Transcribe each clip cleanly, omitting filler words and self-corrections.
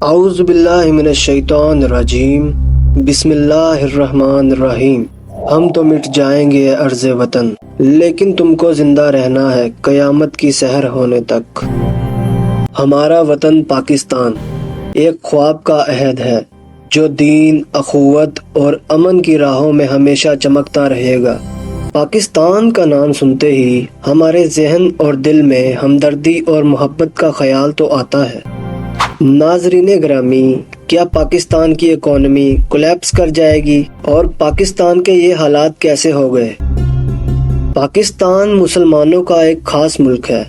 اعوذ باللہ من الشیطان الرجیم، بسم اللہ الرحمن الرحیم۔ ہم تو مٹ جائیں گے ارض وطن، لیکن تم کو زندہ رہنا ہے قیامت کی سحر ہونے تک۔ ہمارا وطن پاکستان ایک خواب کا عہد ہے جو دین، اخوت اور امن کی راہوں میں ہمیشہ چمکتا رہے گا۔ پاکستان کا نام سنتے ہی ہمارے ذہن اور دل میں ہمدردی اور محبت کا خیال تو آتا ہے۔ ناظرین گرامی، کیا پاکستان کی اکانومی کولیپس کر جائے گی؟ اور پاکستان کے یہ حالات کیسے ہو گئے؟ پاکستان مسلمانوں کا ایک خاص ملک ہے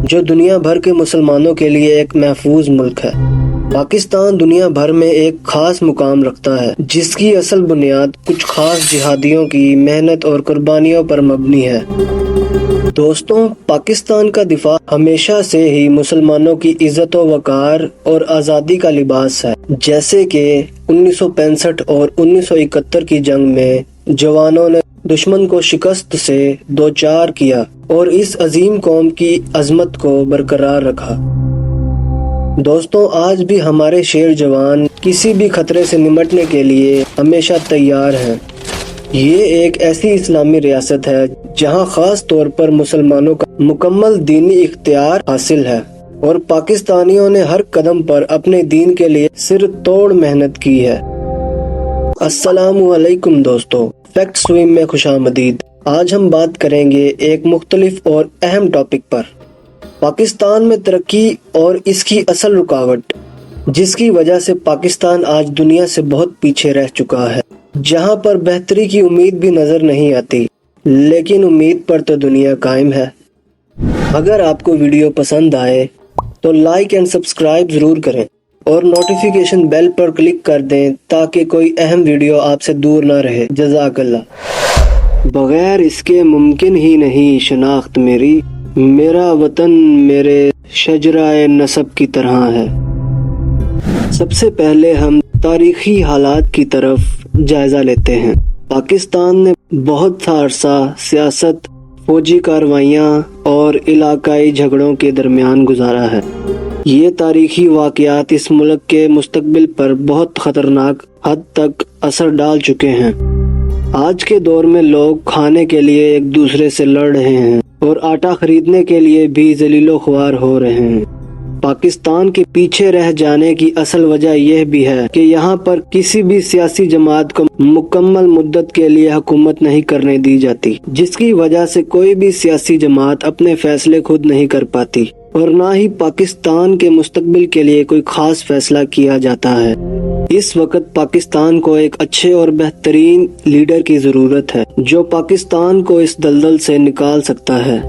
جو دنیا بھر کے مسلمانوں کے لیے ایک محفوظ ملک ہے۔ پاکستان دنیا بھر میں ایک خاص مقام رکھتا ہے جس کی اصل بنیاد کچھ خاص جہادیوں کی محنت اور قربانیوں پر مبنی ہے۔ دوستوں، پاکستان کا دفاع ہمیشہ سے ہی مسلمانوں کی عزت و وقار اور آزادی کا لباس ہے۔ جیسے کہ 1965 اور 1971 کی جنگ میں جوانوں نے دشمن کو شکست سے دوچار کیا اور اس عظیم قوم کی عظمت کو برقرار رکھا۔ دوستوں، آج بھی ہمارے شیر جوان کسی بھی خطرے سے نمٹنے کے لیے ہمیشہ تیار ہیں۔ یہ ایک ایسی اسلامی ریاست ہے جہاں خاص طور پر مسلمانوں کا مکمل دینی اختیار حاصل ہے اور پاکستانیوں نے ہر قدم پر اپنے دین کے لیے سر توڑ محنت کی ہے۔ السلام علیکم دوستو، فیکٹ سویم میں خوش آمدید۔ آج ہم بات کریں گے ایک مختلف اور اہم ٹاپک پر، پاکستان میں ترقی اور اس کی اصل رکاوٹ، جس کی وجہ سے پاکستان آج دنیا سے بہت پیچھے رہ چکا ہے، جہاں پر بہتری کی امید بھی نظر نہیں آتی، لیکن امید پر تو دنیا قائم ہے۔ اگر آپ کو ویڈیو پسند آئے تو لائک اینڈ سبسکرائب ضرور کریں اور نوٹیفیکیشن بیل پر کلک کر دیں تاکہ کوئی اہم ویڈیو آپ سے دور نہ رہے۔ جزاک اللہ۔ بغیر اس کے ممکن ہی نہیں شناخت میری، میرا وطن میرے شجرۂ نسب کی طرح ہے۔ سب سے پہلے ہم تاریخی حالات کی طرف جائزہ لیتے ہیں۔ پاکستان نے بہت سا عرصہ سیاست، فوجی کارروائیاں اور علاقائی جھگڑوں کے درمیان گزارا ہے۔ یہ تاریخی واقعات اس ملک کے مستقبل پر بہت خطرناک حد تک اثر ڈال چکے ہیں۔ آج کے دور میں لوگ کھانے کے لیے ایک دوسرے سے لڑ رہے ہیں اور آٹا خریدنے کے لیے بھی ذلیل و خوار ہو رہے ہیں۔ پاکستان کے پیچھے رہ جانے کی اصل وجہ یہ بھی ہے کہ یہاں پر کسی بھی سیاسی جماعت کو مکمل مدت کے لیے حکومت نہیں کرنے دی جاتی، جس کی وجہ سے کوئی بھی سیاسی جماعت اپنے فیصلے خود نہیں کر پاتی اور نہ ہی پاکستان کے مستقبل کے لیے کوئی خاص فیصلہ کیا جاتا ہے۔ اس وقت پاکستان کو ایک اچھے اور بہترین لیڈر کی ضرورت ہے جو پاکستان کو اس دلدل سے نکال سکتا ہے۔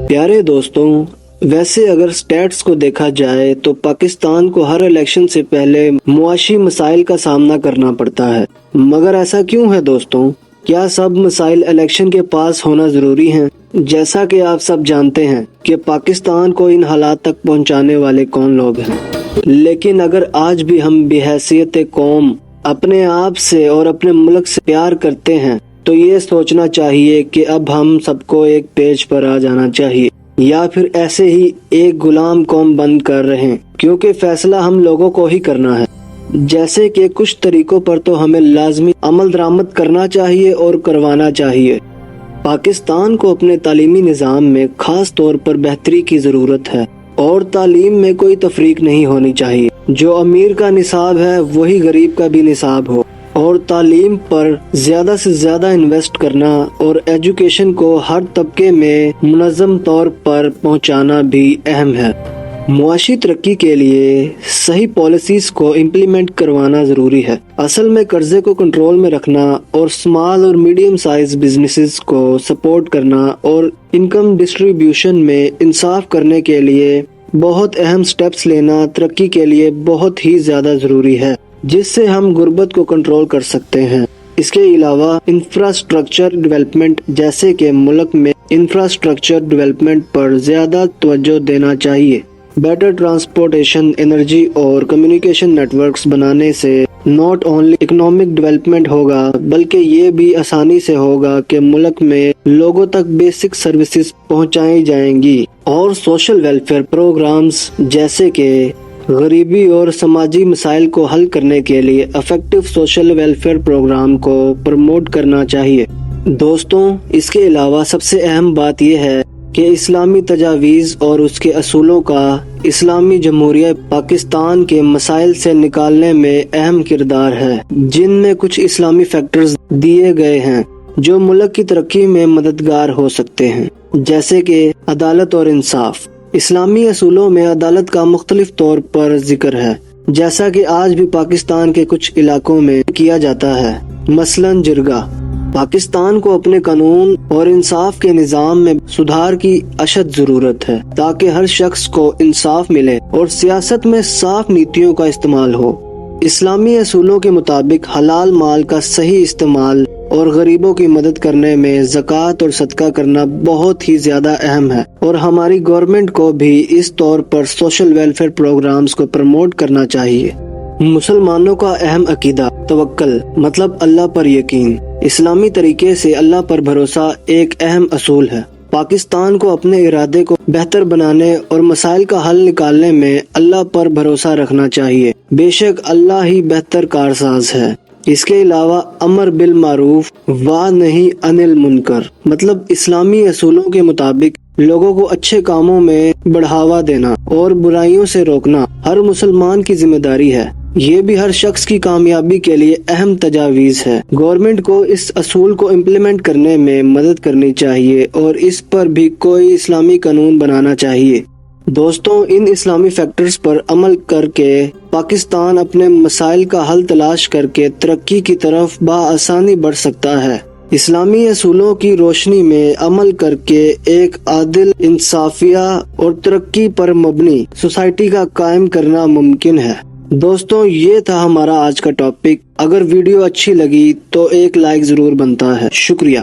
پیارے دوستوں، ویسے اگر سٹیٹس کو دیکھا جائے تو پاکستان کو ہر الیکشن سے پہلے معاشی مسائل کا سامنا کرنا پڑتا ہے، مگر ایسا کیوں ہے دوستوں؟ کیا سب مسائل الیکشن کے پاس ہونا ضروری ہیں؟ جیسا کہ آپ سب جانتے ہیں کہ پاکستان کو ان حالات تک پہنچانے والے کون لوگ ہیں، لیکن اگر آج بھی ہم بحیثیت قوم اپنے آپ سے اور اپنے ملک سے پیار کرتے ہیں تو یہ سوچنا چاہیے کہ اب ہم سب کو ایک پیج پر آ جانا چاہیے، یا پھر ایسے ہی ایک غلام قوم بند کر رہے، کیونکہ فیصلہ ہم لوگوں کو ہی کرنا ہے۔ جیسے کہ کچھ طریقوں پر تو ہمیں لازمی عمل درآمد کرنا چاہیے اور کروانا چاہیے۔ پاکستان کو اپنے تعلیمی نظام میں خاص طور پر بہتری کی ضرورت ہے اور تعلیم میں کوئی تفریق نہیں ہونی چاہیے۔ جو امیر کا نصاب ہے وہی غریب کا بھی نصاب ہو، اور تعلیم پر زیادہ سے زیادہ انویسٹ کرنا اور ایجوکیشن کو ہر طبقے میں منظم طور پر پہنچانا بھی اہم ہے۔ معاشی ترقی کے لیے صحیح پالیسیز کو امپلیمنٹ کروانا ضروری ہے۔ اصل میں قرضے کو کنٹرول میں رکھنا اور اسمال اور میڈیم سائز بزنسز کو سپورٹ کرنا اور انکم ڈسٹریبیوشن میں انصاف کرنے کے لیے بہت اہم سٹیپس لینا ترقی کے لیے بہت ہی زیادہ ضروری ہے، جس سے ہم غربت کو کنٹرول کر سکتے ہیں۔ اس کے علاوہ انفراسٹرکچر ڈیولپمنٹ، جیسے کہ ملک میں انفراسٹرکچر ڈیولپمنٹ پر زیادہ توجہ دینا چاہیے۔ بیٹر ٹرانسپورٹیشن، انرجی اور کمیونیکیشن نیٹ ورکس بنانے سے ناٹ اونلی اکنامک ڈیولپمنٹ ہوگا بلکہ یہ بھی آسانی سے ہوگا کہ ملک میں لوگوں تک بیسک سروسز پہنچائی جائیں گی، اور سوشل ویلفیئر پروگرامز جیسے کہ غریبی اور سماجی مسائل کو حل کرنے کے لیے افیکٹو سوشل ویلفیئر پروگرام کو پروموٹ کرنا چاہیے۔ دوستوں، اس کے علاوہ سب سے اہم بات یہ ہے کہ اسلامی تجاویز اور اس کے اصولوں کا اسلامی جمہوریہ پاکستان کے مسائل سے نکالنے میں اہم کردار ہے، جن میں کچھ اسلامی فیکٹرز دیے گئے ہیں جو ملک کی ترقی میں مددگار ہو سکتے ہیں، جیسے کہ عدالت اور انصاف۔ اسلامی اصولوں میں عدالت کا مختلف طور پر ذکر ہے، جیسا کہ آج بھی پاکستان کے کچھ علاقوں میں کیا جاتا ہے، مثلاً جرگہ۔ پاکستان کو اپنے قانون اور انصاف کے نظام میں سدھار کی اشد ضرورت ہے تاکہ ہر شخص کو انصاف ملے اور سیاست میں صاف نیتیوں کا استعمال ہو۔ اسلامی اصولوں کے مطابق حلال مال کا صحیح استعمال اور غریبوں کی مدد کرنے میں زکوٰۃ اور صدقہ کرنا بہت ہی زیادہ اہم ہے، اور ہماری گورنمنٹ کو بھی اس طور پر سوشل ویلفیئر پروگرامز کو پروموٹ کرنا چاہیے۔ مسلمانوں کا اہم عقیدہ توکل مطلب اللہ پر یقین۔ اسلامی طریقے سے اللہ پر بھروسہ ایک اہم اصول ہے۔ پاکستان کو اپنے ارادے کو بہتر بنانے اور مسائل کا حل نکالنے میں اللہ پر بھروسہ رکھنا چاہیے۔ بے شک اللہ ہی بہتر کارساز ہے۔ اس کے علاوہ امر بالمعروف و نہی عن المنکر مطلب اسلامی اصولوں کے مطابق لوگوں کو اچھے کاموں میں بڑھاوا دینا اور برائیوں سے روکنا ہر مسلمان کی ذمہ داری ہے۔ یہ بھی ہر شخص کی کامیابی کے لیے اہم تجاویز ہے۔ گورنمنٹ کو اس اصول کو امپلیمنٹ کرنے میں مدد کرنی چاہیے اور اس پر بھی کوئی اسلامی قانون بنانا چاہیے۔ دوستوں، ان اسلامی فیکٹرز پر عمل کر کے پاکستان اپنے مسائل کا حل تلاش کر کے ترقی کی طرف بآسانی بڑھ سکتا ہے۔ اسلامی اصولوں کی روشنی میں عمل کر کے ایک عادل، انصافیہ اور ترقی پر مبنی سوسائٹی کا قائم کرنا ممکن ہے۔ دوستوں، یہ تھا ہمارا آج کا ٹاپک۔ اگر ویڈیو اچھی لگی تو ایک لائک ضرور بنتا ہے۔ شکریہ۔